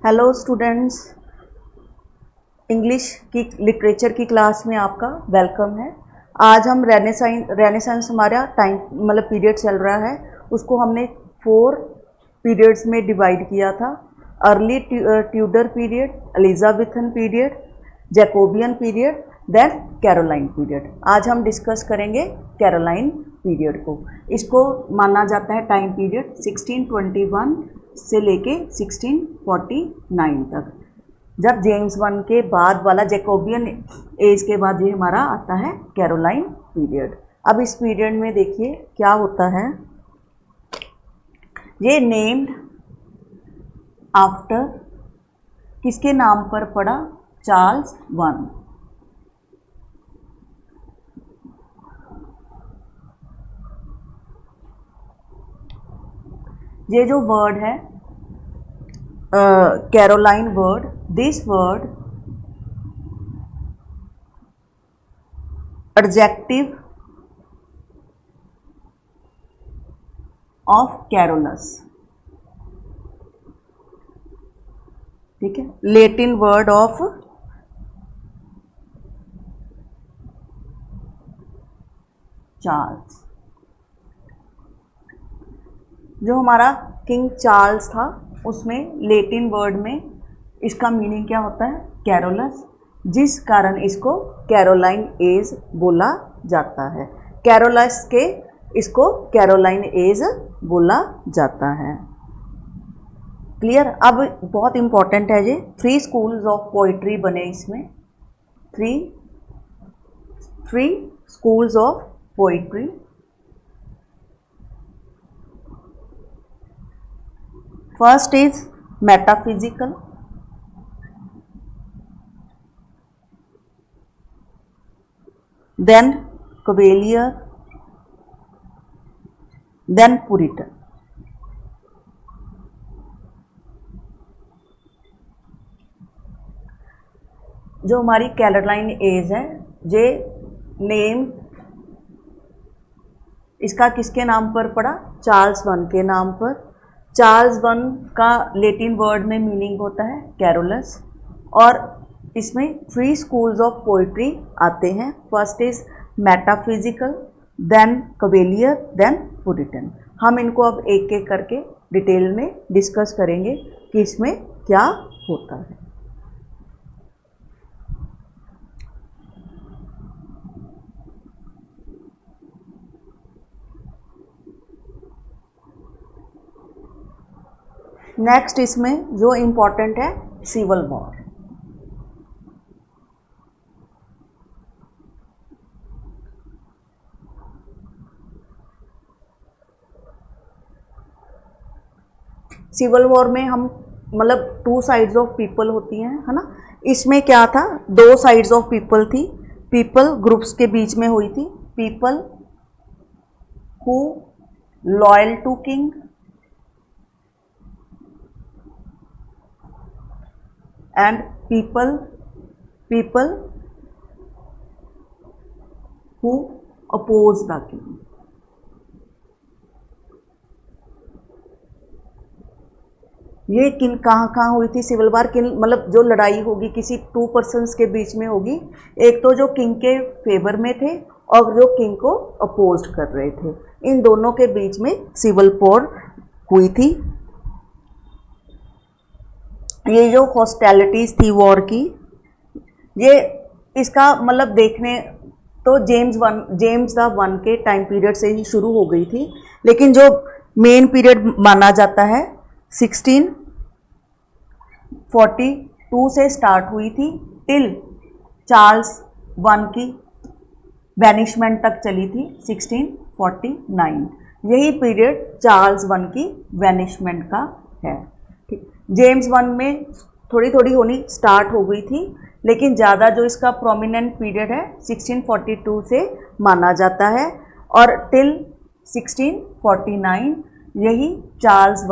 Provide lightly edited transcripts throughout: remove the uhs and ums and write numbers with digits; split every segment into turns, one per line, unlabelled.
Hello students, English की literature की class में आपका वेलकम है। आज हम रेनेसांस हमारा टाइम पीरियड चल रहा है, उसको हमने 4 पीरियड्स में डिवाइड किया था। Early Tudor period, Elizabethan period, Jacobean period, then Caroline period. आज हम डिस्कस करेंगे कैरोलाइन पीरियड को। इसको माना जाता है टाइम पीरियड 1621 से लेके 1649 तक। जब जेम्स वन के बाद वाला जैकोबियन एज के बाद ये हमारा आता है कैरोलाइन पीरियड। अब इस पीरियड में देखिए क्या होता है। ये नेम्ड आफ्टर किसके नाम पर पड़ा? Charles one. ये जो वर्ड है Caroline word, this word adjective of Carolus, ठीक है, लैटिन वर्ड ऑफ चार्ल्स। जो हमारा किंग चार्ल्स था उसमें लैटिन वर्ड में इसका मीनिंग क्या होता है? कैरोलस, जिस कारण इसको कैरोलाइन एज बोला जाता है। कैरोलस के इसको कैरोलाइन एज बोला जाता है। क्लियर? अब बहुत इंपॉर्टेंट है ये, 3 स्कूल्स ऑफ पोइट्री बने इसमें। 3 schools of poetry. First is metaphysical, then Cavalier, then Puritan। जो हमारी कैरोलाइन एज है, ये नेम इसका किसके नाम पर पड़ा? चार्ल्स वन के नाम पर। चार्ल्स वन का लैटिन वर्ड में मीनिंग होता है कैरोलस, और इसमें 3 स्कूल्स ऑफ पोइट्री आते हैं। First is metaphysical, then cavalier, then puritan. हम इनको अब एक एक करके डिटेल में डिस्कस करेंगे कि इसमें क्या होता है। नेक्स्ट इसमें जो इम्पोर्टेंट है सिविल वॉर। सिविल वॉर में हम 2 साइड्स ऑफ पीपल होती हैं, है ना। इसमें क्या था? 2 साइड्स ऑफ पीपल थी। पीपल ग्रुप्स के बीच में हुई थी। People who loyal to king and people who oppose the king। ये किन कहाँ हुई थी सिविल वार? किन जो लड़ाई होगी किसी 2 पर्सन्स के बीच में होगी। एक तो जो किंग के फेवर में थे और जो किंग को अपोज कर रहे थे, इन दोनों के बीच में सिविल वॉर हुई थी। ये जो हॉस्टैलिटीज़ थी वॉर की, ये इसका देखने तो जेम्स द वन के टाइम पीरियड से ही शुरू हो गई थी, लेकिन जो मेन पीरियड माना जाता है 1642 से स्टार्ट हुई थी, टिल चार्ल्स वन की बैनिशमेंट तक चली थी 1649। यही पीरियड चार्ल्स वन की बैनिशमेंट का है। जेम्स वन में थोड़ी थोड़ी होनी स्टार्ट हो गई थी, लेकिन ज़्यादा जो इसका प्रोमिनेंट पीरियड है 1642 से माना जाता है, और टिल 1649 यही चार्ल्स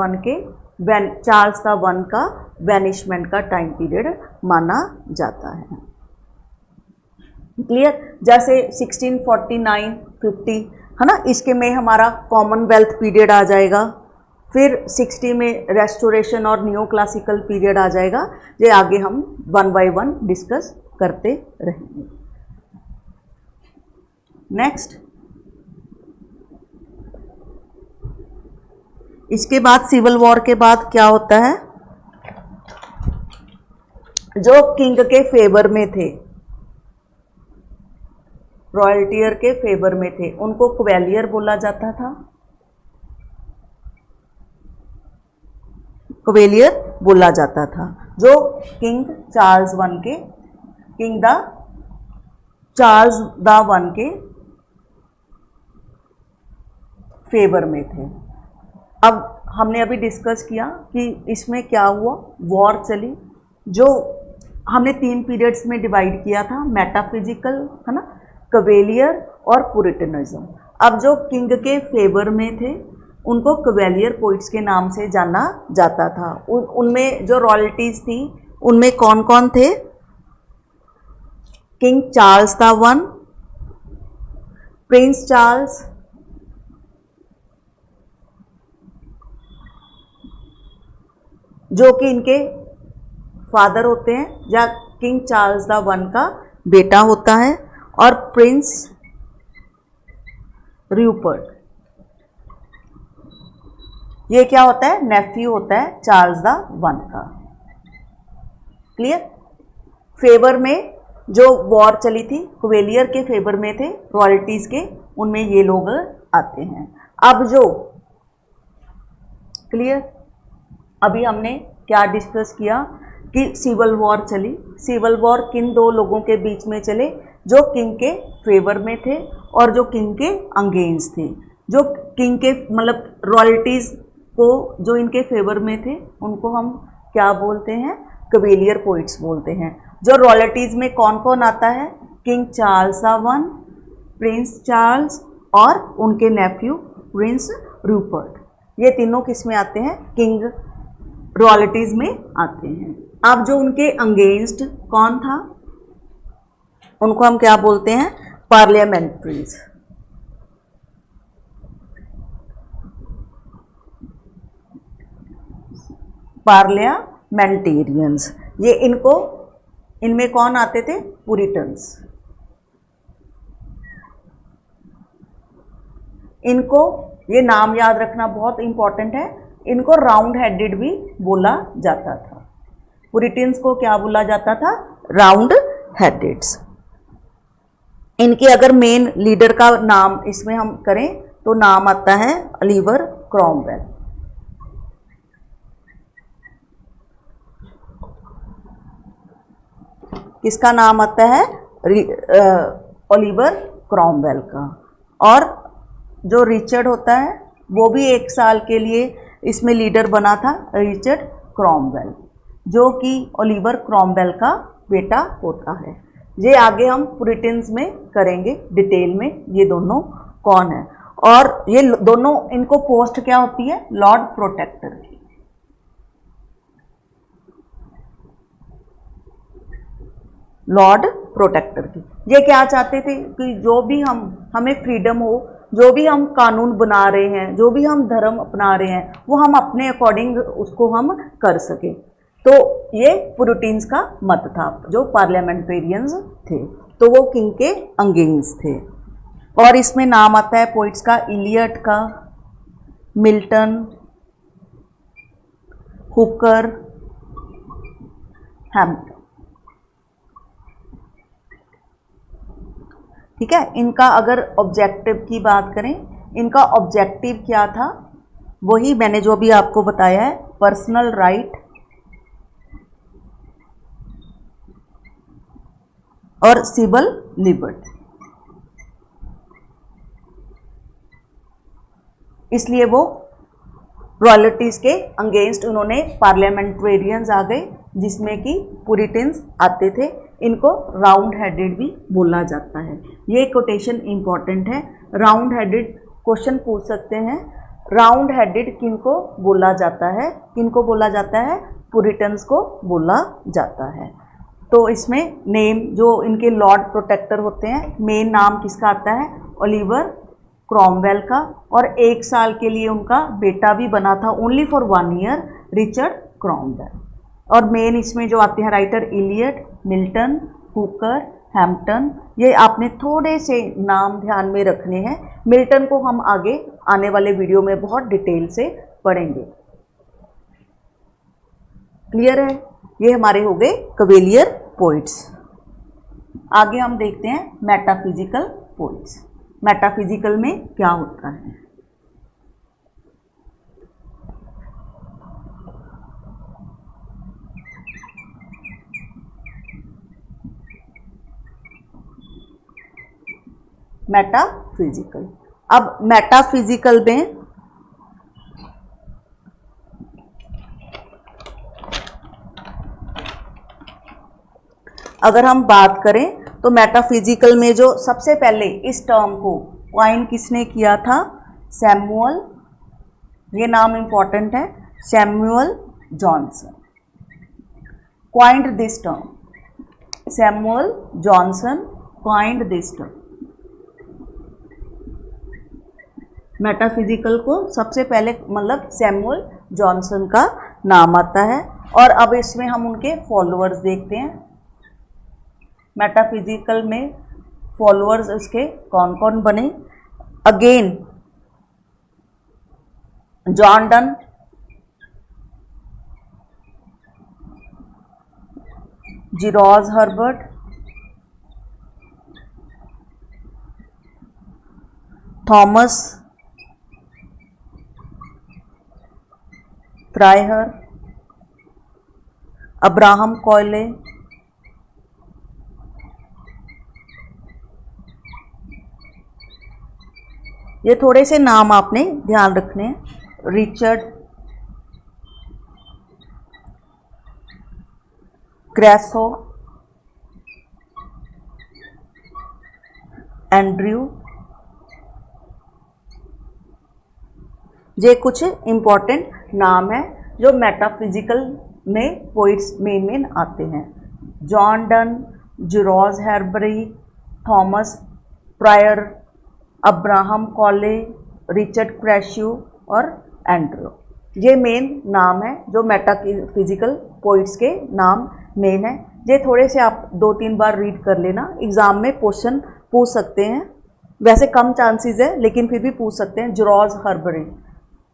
द वन का बैनिशमेंट का टाइम पीरियड माना जाता है। क्लियर? जैसे 1649-50 है ना, इसके में हमारा कॉमनवेल्थ पीरियड आ जाएगा। फिर 60 में रेस्टोरेशन और न्यू क्लासिकल पीरियड आ जाएगा। ये आगे हम 1 बाय 1 डिस्कस करते रहेंगे। नेक्स्ट, इसके बाद सिविल वॉर के बाद क्या होता है, जो किंग के फेवर में थे, रॉयल्टियर के फेवर में थे, उनको क्वेलियर बोला जाता था, क्वेलियर बोला जाता था। जो किंग चार्ल्स वन के, king the Charles the one के फेवर में थे। अब हमने अभी डिस्कस किया कि इसमें क्या हुआ, वॉर चली, जो हमने 3 पीरियड्स में डिवाइड किया था, मेटाफिजिकल, है ना, क्वेलियर और पुरिटनिज्म। अब जो किंग के फेवर में थे उनको क्वेलियर पोइट्स के नाम से जाना जाता था। उनमें जो रॉयल्टीज थी उनमें कौन कौन थे, king Charles the one, Prince Charles, जो कि इनके फादर होते हैं, या किंग चार्ल्स द वन का बेटा होता है, और प्रिंस रूपर्ट, ये क्या होता है, नेफ्यू होता है चार्ल्स द वन का। क्लियर। फेवर में जो वॉर चली थी, क्वेलियर के फेवर में थे, रॉयल्टीज के, उनमें ये लोग आते हैं। अब जो, क्लियर, अभी हमने क्या डिस्कस किया कि सिविल वॉर चली। सिविल वॉर किन 2 लोगों के बीच में चले, जो किंग के फेवर में थे और जो किंग के अगेंस्ट थे। जो किंग के मतलब रॉयल्टीज को जो इनके फेवर में थे उनको हम क्या बोलते हैं, क्वेलियर पोइट्स बोलते हैं। जो रॉयल्टीज में कौन कौन आता है, king Charles the one, Prince Charles और उनके नेफ्यू प्रिंस रूपर्ट, ये तीनों किस में आते हैं, किंग रॉयल्टीज में आते हैं। अब जो उनके अगेंस्ट कौन था, उनको हम क्या बोलते हैं, पार्लियामेंट्रीज। पार्लियामेंटेरियंस, ये इनको, इनमें कौन आते थे, पुरिटन्स। इनको, ये नाम याद रखना बहुत इंपॉर्टेंट है, इनको राउंड हेडेड भी बोला जाता था। पुरिटन्स को क्या बोला जाता था, राउंड हेडेड्स। इनके अगर मेन लीडर का नाम इसमें हम करें तो नाम आता है ओलिवर क्रॉमवेल। किसका नाम आता है, ओलिवर क्रॉमवेल का। और जो रिचर्ड होता है वो भी 1 साल के लिए इसमें लीडर बना था, रिचर्ड क्रॉमवेल, जो कि ओलिवर क्रॉमवेल का बेटा होता है। ये आगे हम पुरिटन्स में करेंगे डिटेल में, ये दोनों कौन है। और ये दोनों, इनको पोस्ट क्या होती है, लॉर्ड प्रोटेक्टर की। लॉर्ड प्रोटेक्टर की। ये क्या चाहते थे कि जो भी हमें फ्रीडम हो, जो भी हम कानून बना रहे हैं, जो भी हम धर्म अपना रहे हैं, वो हम अपने अकॉर्डिंग उसको हम कर सके। तो ये पुरिटन्स का मत था, जो पार्लियामेंटेरियंस थे, तो वो किंग के अगेंस्ट थे। और इसमें नाम आता है पोइट्स का, इलियट का, मिल्टन, हुकर, हैम्पटन। ठीक है। इनका अगर ऑब्जेक्टिव की बात करें, इनका ऑब्जेक्टिव क्या था, वही मैंने जो भी आपको बताया है, पर्सनल राइट और सिविल लिबर्टी। इसलिए वो रॉयल्टीज के अगेंस्ट उन्होंने पार्लियामेंटेरियंस आ गए, जिसमें कि पुरिटन्स आते थे। इनको राउंड हेडेड भी बोला जाता है। ये कोटेशन इंपॉर्टेंट है। राउंड हेडेड क्वेश्चन पूछ सकते हैं, राउंड हेडेड किनको बोला जाता है, किनको बोला जाता है, पुरिटन्स को बोला जाता है। तो इसमें नेम जो इनके लॉर्ड प्रोटेक्टर होते हैं, मेन नाम किसका आता है, ओलिवर क्रॉमवेल का, और 1 साल के लिए उनका बेटा भी बना था, only for 1 year, Richard Cromwell. और मेन इसमें जो आते हैं writer Eliot, Milton, Hooker, Hampton. ये आपने थोड़े से नाम ध्यान में रखने हैं। मिल्टन को हम आगे आने वाले वीडियो में बहुत डिटेल से पढ़ेंगे। क्लियर है? ये हमारे हो गए कवेलियर पोइट्स। आगे हम देखते हैं मेटाफिजिकल पोइट्स। मेटाफिजिकल में क्या होता है? मेटाफिजिकल। अब मेटाफिजिकल में अगर हम बात करें तो मेटाफिजिकल में जो सबसे पहले इस टर्म को कॉइन किसने किया था? सैमुअल, ये नाम इंपॉर्टेंट है, Samuel Johnson coined this term. Samuel Johnson coined this term. Metaphysical को सबसे पहले मतलब सैमुअल जॉनसन का नाम आता है। और अब इसमें हम उनके फॉलोअर्स देखते हैं। मेटाफिजिकल में फॉलोअर्स उसके कौन कौन बने? Again John Donne, George Herbert, Thomas Traherne, Abraham Cowley, ये थोड़े से नाम आपने ध्यान रखने हैं। रिचर्ड क्रैसो, एंड्रयू, ये कुछ इंपॉर्टेंट नाम है जो मेटाफिजिकल में पोइट्स मेन आते हैं। John Donne, George Herbert, Thomas Prior, Abraham Cowley, Richard Crashaw और एंड्रयू, ये मेन नाम है जो मेटाफिजिकल पोइट्स के नाम मेन है। ये थोड़े से आप 2-3 बार रीड कर लेना, एग्ज़ाम में क्वेश्चन पूछ सकते हैं। वैसे कम चांसेस है लेकिन फिर भी पूछ सकते हैं। जिरॉज हर्बरी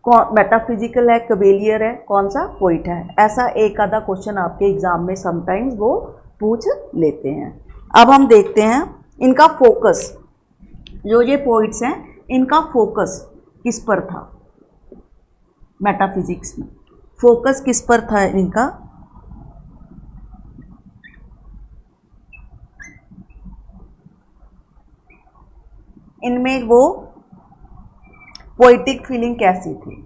मेटाफिजिकल है, कवेलियर है, कौन सा पोइट है? ऐसा एक आधा क्वेश्चन आपके एग्जाम में समटाइम्स वो पूछ लेते हैं। अब हम देखते हैं इनका फोकस, जो ये पोइट्स हैं इनका फोकस किस पर था? मेटाफिजिक्स में फोकस किस पर था इनका? इनमें वो पोइटिक फीलिंग कैसी थी?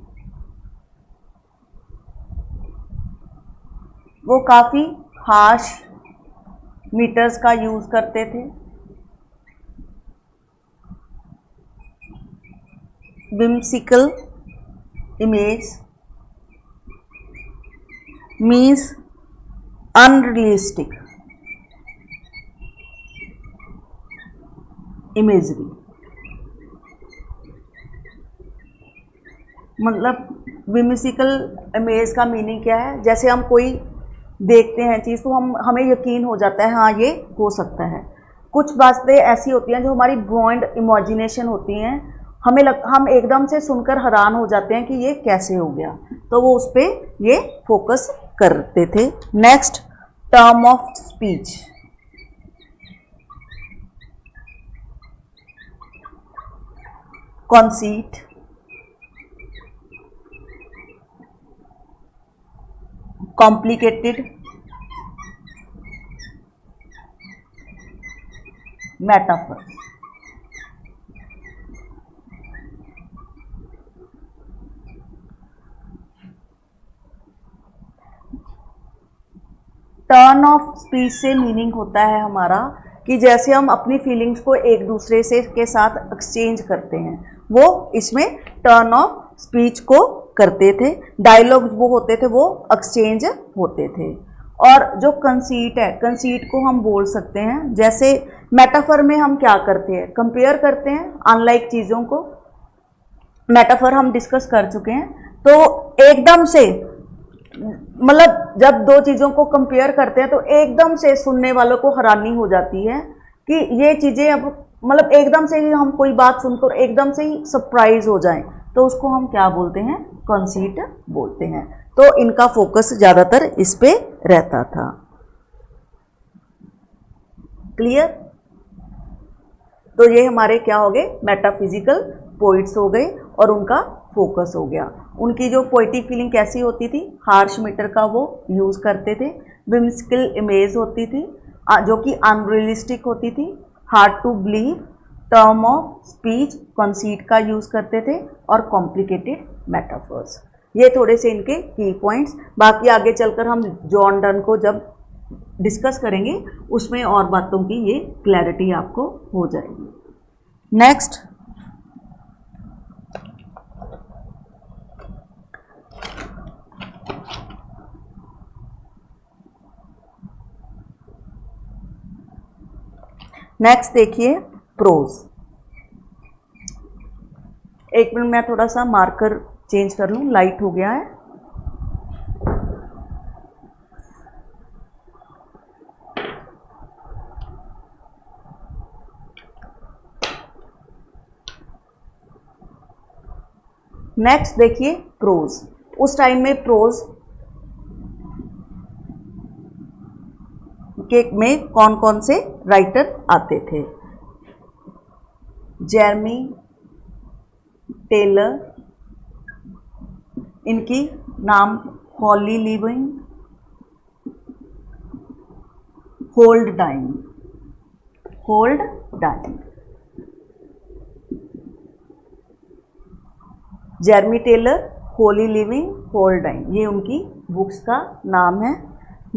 वो काफ़ी हार्श मीटर्स का यूज़ करते थे, whimsical image means unrealistic imagery। मतलब whimsical इमेज का मीनिंग क्या है? जैसे हम कोई देखते हैं चीज़ तो हमें यकीन हो जाता है हाँ ये हो सकता है। कुछ बातें ऐसी होती हैं जो हमारी ब्रॉड इमेजिनेशन होती हैं, हम एकदम से सुनकर हैरान हो जाते हैं कि ये कैसे हो गया, तो वो उस पर ये फोकस करते थे। Next, term of speech. Conceit, complicated, metaphor. Turn of speech से मीनिंग होता है हमारा कि जैसे हम अपनी फीलिंग्स को एक दूसरे से के साथ एक्सचेंज करते हैं, वो इसमें टर्न ऑफ स्पीच को करते थे। डायलॉग वो होते थे वो एक्सचेंज होते थे। और जो कंसीट है, कंसीट को हम बोल सकते हैं, जैसे मेटाफर में हम क्या करते हैं, कंपेयर करते हैं अनलाइक चीज़ों को, मेटाफर हम डिस्कस कर चुके हैं। तो एकदम से मतलब जब दो चीज़ों को कंपेयर करते हैं तो एकदम से सुनने वालों को हैरानी हो जाती है कि ये चीज़ें अब मतलब एकदम से ही हम कोई बात सुनकर एकदम से ही सरप्राइज हो जाएं, तो उसको हम क्या बोलते हैं? कंसीट बोलते हैं। तो इनका फोकस ज़्यादातर इस पे रहता था। क्लियर? तो ये हमारे क्या हो गए? मेटाफिजिकल पोइट्स हो गए और उनका फोकस हो गया। उनकी जो पोइटिक फीलिंग कैसी होती थी? हार्श मीटर का वो यूज़ करते थे। विम्सिकल इमेज होती थी जो कि अनरियलिस्टिक होती थी। Hard to believe, term of speech, conceit का यूज़ करते थे और कॉम्प्लिकेटेड मेटाफर्स। ये थोड़े से इनके की पॉइंट्स। बाकी आगे चलकर हम जॉन डन को जब डिस्कस करेंगे उसमें और बातों की ये क्लैरिटी आपको हो जाएगी। नेक्स्ट, देखिए प्रोज। एक मिनट मैं थोड़ा सा मार्कर चेंज कर लूँ, लाइट हो गया है। नेक्स्ट देखिए प्रोज। उस टाइम में प्रोज के में कौन कौन से राइटर आते थे? जेरमी टेलर, इनकी नाम holy living, hold dying. Jeremy Taylor, holy living, hold dying, ये उनकी बुक्स का नाम है।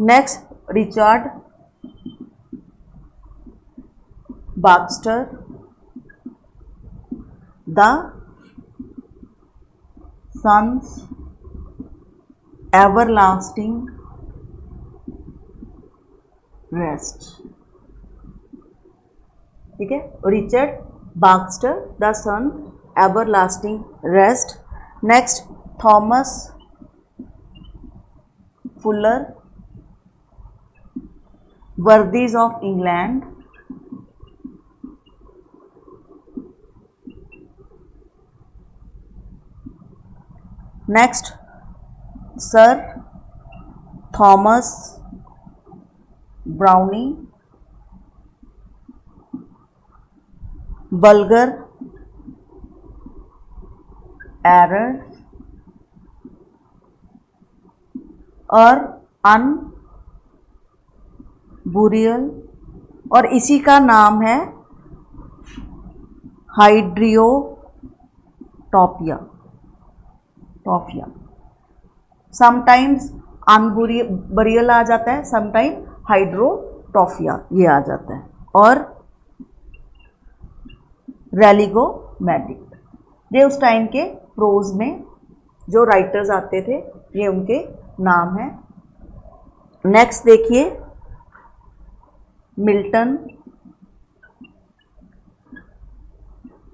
Next, Richard Baxter, the sons everlasting rest. ठीक है, Richard Baxter, the son everlasting rest. Next, Thomas Fuller, worthies of England. Next, sir Thomas Browne, vulgar error और urn burial, और इसी का नाम है हाइड्रियोटॉपिया। समटाइम्स अनबुरियल आ जाता है, समटाइम हाइड्रोटॉफिया ये आ जाता है, और रेलिगोमेटिक। ये उस टाइम के प्रोज में जो राइटर्स आते थे, ये उनके नाम हैं। नेक्स्ट देखिए मिल्टन,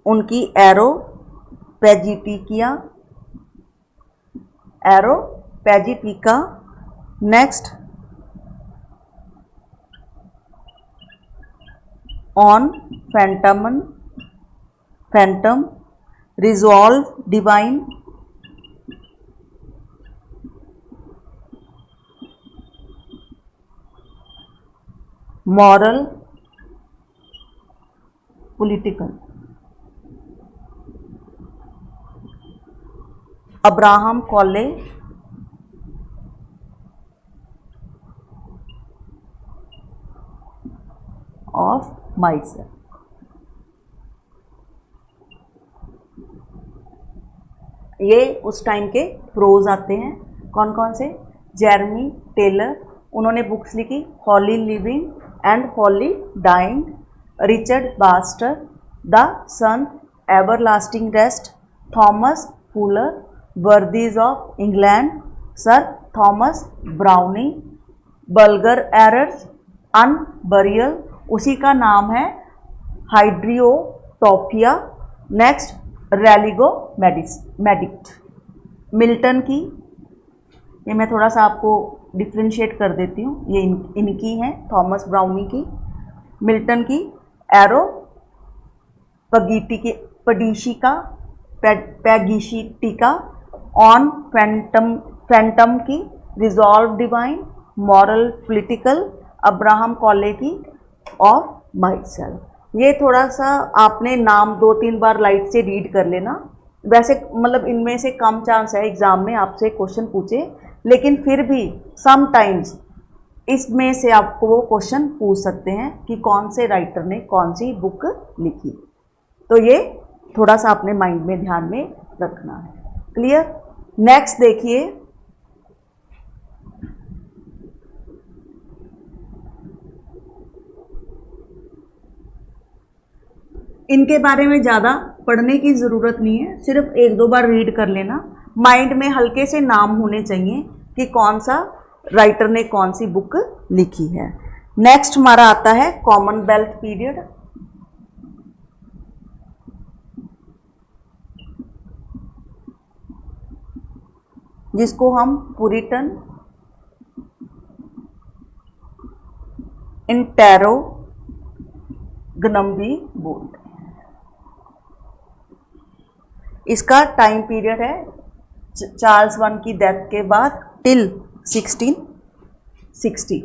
उनकी Areopagitica. Next, on Phantom, resolve divine, moral political. Abraham कॉले, ऑफ माइसेल्फ। ये उस टाइम के प्रोज आते हैं। कौन कौन से? जेरमी टेलर, उन्होंने बुक्स लिखी holy living and holy dying. Richard Baxter, the son everlasting rest. Thomas Fuller, worthies of England. Sir Thomas Browne, vulgar errors, urn burial, उसी का नाम है हाइड्रियोटॉपिया। नेक्स्ट, रेलिगो मेडिक्ट। मिल्टन की, ये मैं थोड़ा सा आपको डिफ्रेंशिएट कर देती हूँ, ये इनकी हैं, थॉमस ब्राउनी की। मिल्टन की एरो पडीशिका पैगिशिटिका, ऑन फैंटम की, resolve divine, moral political, Abraham कॉले की, ऑफ माई सेल्फ। ये थोड़ा सा आपने नाम 2-3 बार लाइट से रीड कर लेना। वैसे मतलब इनमें से कम चांस है एग्जाम में आपसे क्वेश्चन पूछे, लेकिन फिर भी समटाइम्स इसमें से आपको वो क्वेश्चन पूछ सकते हैं कि कौन से राइटर ने कौन सी बुक लिखी। तो ये थोड़ा सा अपने माइंड में ध्यान में रखना है। क्लियर। नेक्स्ट देखिए, इनके बारे में ज़्यादा पढ़ने की ज़रूरत नहीं है, सिर्फ 1-2 बार रीड कर लेना। माइंड में हल्के से नाम होने चाहिए कि कौन सा राइटर ने कौन सी बुक लिखी है। नेक्स्ट हमारा आता है कॉमनवेल्थ पीरियड। जिसको हम पुरिटन, इंटेरोगनम भी बोलते हैं। इसका टाइम पीरियड है चार्ल्स वन की डेथ के बाद टिल 1660।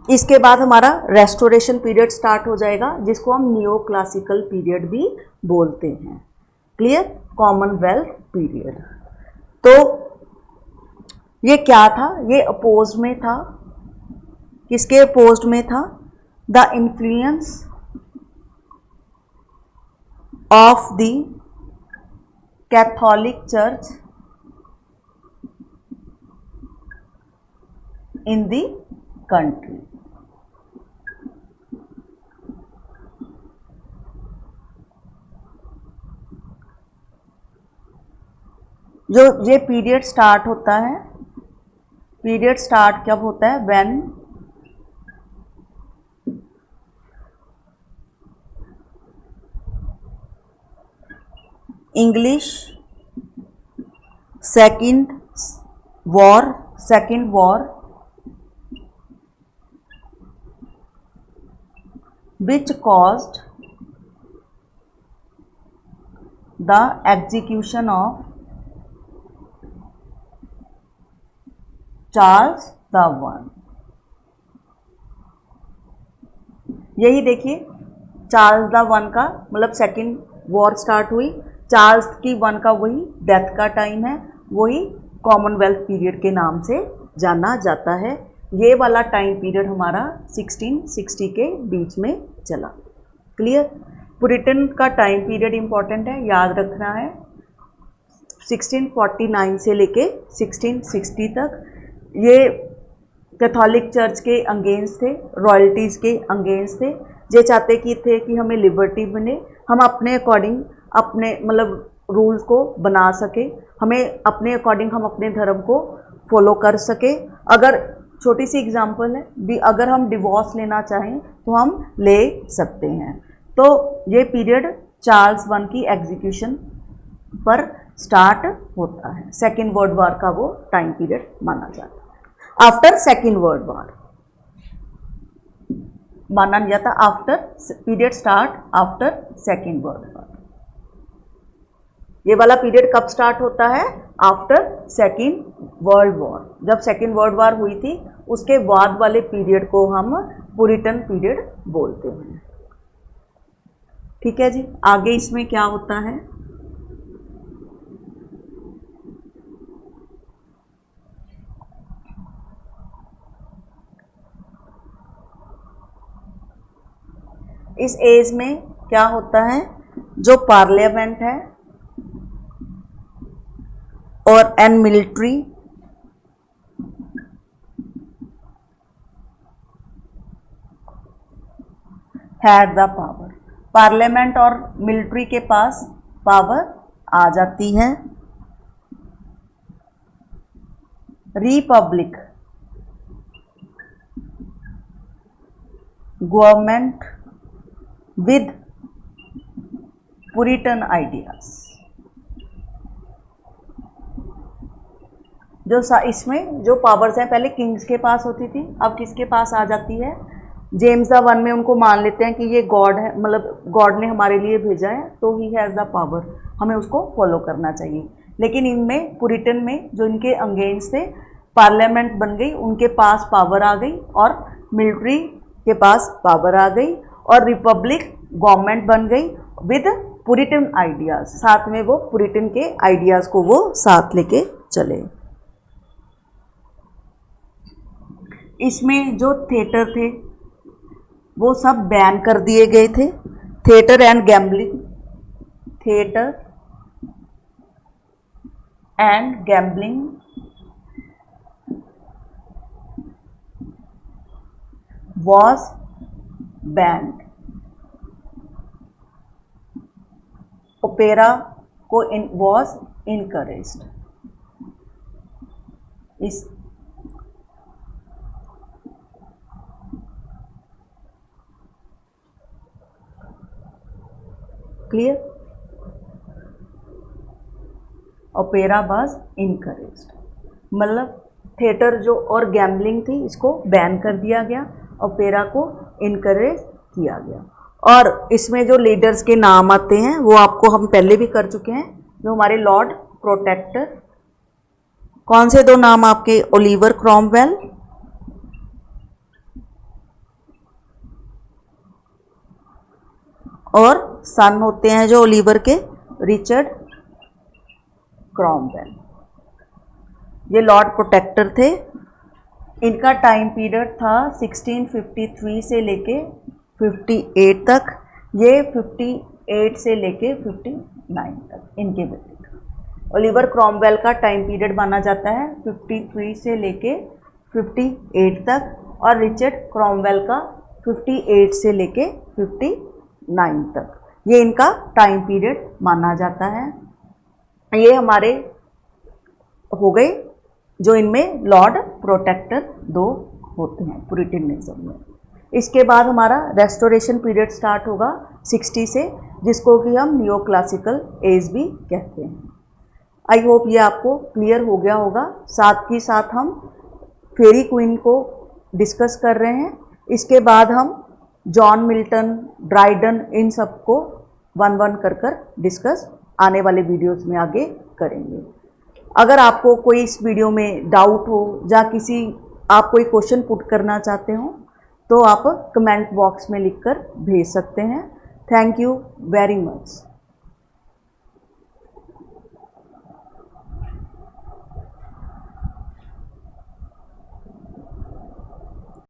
इसके बाद हमारा रेस्टोरेशन पीरियड स्टार्ट हो जाएगा, जिसको हम नियो क्लासिकल पीरियड भी बोलते हैं। क्लियर। कॉमनवेल्थ पीरियड, तो ये क्या था, ये अपोज में था, किसके अपोज में था, the influence of the Catholic church in the country. जो ये पीरियड स्टार्ट होता है, पीरियड स्टार्ट कब होता है, when English second war which caused the execution of Charles the one. यही देखिए, चार्ल्स द वन का मतलब सेकेंड वॉर स्टार्ट हुई, चार्ल्स की वन का वही डेथ का टाइम है, वही कॉमनवेल्थ पीरियड के नाम से जाना जाता है। ये वाला टाइम पीरियड हमारा 1660 के बीच में चला। क्लियर। पुरिटन का टाइम पीरियड इंपॉर्टेंट है, याद रखना है। 1649 से लेके 1660 तक ये कैथोलिक चर्च के अगेंस्ट थे, रॉयल्टीज़ के अगेंस्ट थे। ये चाहते कि हमें लिबर्टी मिले, हम अपने अकॉर्डिंग अपने मतलब रूल्स को बना सके, हमें अपने अकॉर्डिंग हम अपने धर्म को फॉलो कर सके। अगर छोटी सी एग्जांपल है भी, अगर हम डिवोर्स लेना चाहें तो हम ले सकते हैं। तो ये पीरियड चार्ल्स वन की एग्जीक्यूशन पर स्टार्ट होता है। सेकेंड वर्ल्ड वॉर का वो टाइम पीरियड माना जाता है। आफ्टर सेकेंड वर्ल्ड वॉर माना जाता, after period start after second world war. ये वाला पीरियड कब स्टार्ट होता है, आफ्टर सेकेंड वर्ल्ड वॉर। जब सेकेंड वर्ल्ड वॉर हुई थी उसके बाद वाले पीरियड को हम पुरिटन पीरियड बोलते हैं। ठीक है जी। आगे इसमें क्या होता है, इस एज में क्या होता है, जो पार्लियामेंट है और and military had the power, parliament और मिलिट्री के पास पावर आ जाती है। Republic government with puritan ideas. जो इसमें जो पावर्स हैं पहले किंग्स के पास होती थी, अब किसके पास आ जाती है, जेम्स द वन में उनको मान लेते हैं कि ये गॉड है, मतलब गॉड ने हमारे लिए भेजा है तो ही हैज़ द पावर, हमें उसको फॉलो करना चाहिए। लेकिन इनमें पुरिटन में जो इनके अगेंस्ट थे, पार्लियामेंट बन गई, उनके पास पावर आ गई और मिलिट्री के पास पावर आ गई और रिपब्लिक गवर्नमेंट बन गई विद पुरिटन आइडियाज़। साथ में वो पुरिटन के आइडियाज़ को वो साथ लेके चले। इसमें जो थिएटर थे वो सब बैन कर दिए गए थे। Theatre and gambling, theatre and gambling was banned। Opera को was encouraged। इस क्लियर, ओपेरा was encouraged, मतलब थिएटर जो और गैम्बलिंग थी इसको बैन कर दिया गया, ओपेरा को इनकरेज किया गया। और इसमें जो लीडर्स के नाम आते हैं वो आपको हम पहले भी कर चुके हैं, जो हमारे लॉर्ड प्रोटेक्टर। कौन से दो नाम आपके, ओलिवर क्रॉमवेल और सन होते हैं जो ओलिवर के, रिचर्ड क्रॉमवेल। ये लॉर्ड प्रोटेक्टर थे। इनका टाइम पीरियड था 1653 से लेके 58 तक, ये 58 से लेके 59 तक इनके बेटे। ओलिवर क्रॉमवेल का टाइम पीरियड माना जाता है 53 से लेके 58 तक और रिचर्ड क्रॉमवेल का 58 से लेके 59 तक, ये इनका टाइम पीरियड माना जाता है। ये हमारे हो गए जो इनमें लॉर्ड प्रोटेक्टर दो होते हैं पुरिटनिज्म में। इसके बाद हमारा रेस्टोरेशन पीरियड स्टार्ट होगा 60 से, जिसको कि हम नियो क्लासिकल एज भी कहते हैं। आई होप ये आपको क्लियर हो गया होगा। साथ ही साथ हम फेरी क्वीन को डिस्कस कर रहे हैं। इसके बाद हम जॉन मिल्टन, ड्राइडन, इन सब को वन वन कर डिस्कस आने वाले वीडियोस में आगे करेंगे। अगर आपको कोई इस वीडियो में डाउट हो या आप कोई क्वेश्चन पुट करना चाहते हो तो आप कमेंट बॉक्स में लिखकर भेज सकते हैं। Thank you very much.